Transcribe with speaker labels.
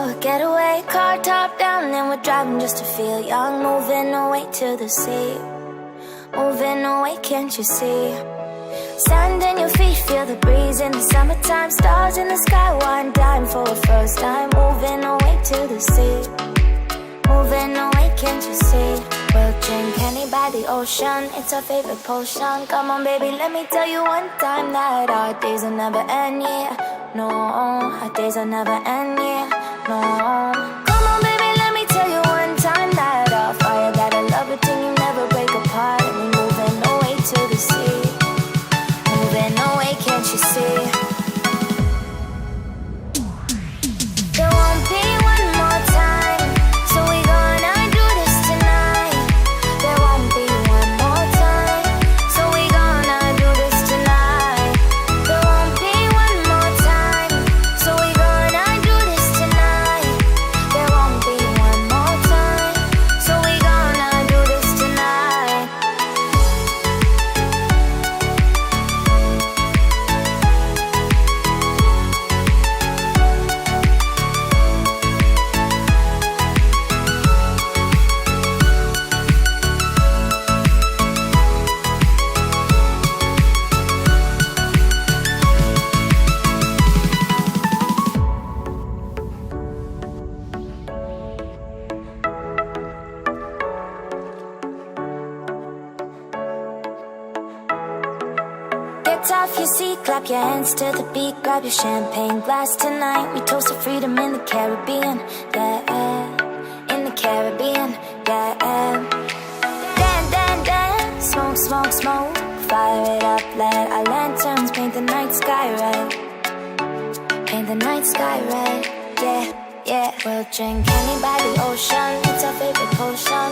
Speaker 1: a getaway, car top down, and we're driving just to feel young. Moving away to the sea, moving away, can't you see? Sand in your feet, feel the breeze in the summertime. Stars in the sky, one dime for a first time. Moving away to the sea, moving away, can't you see? We'll drink honey by the ocean, it's our favorite potion. Come on baby, let me tell you one time that our days will never end, yeah. No, our days will never end, yeah. No. Come on baby, let me tell you one time that our fire got a love it till you never break apart. And we're moving away to the sea, moving away, can't you see? There won't be one more time, so we gonna do this tonight. There won't be one more time, so we gonna do this tonight. There won't be one more time, so we gonna do this tonight. There won't be one more time, so we gonna do this tonight. Get off your seat, clap your hands to the beat. Grab your champagne glass tonight. We toast to freedom in the Caribbean, yeah, in the Caribbean, yeah. Dan, dan, dan, smoke, smoke, smoke. Fire it up, let our lanterns paint the night sky red. Paint the night sky red, yeah, yeah. We'll drink honey by the ocean, it's our favorite potion.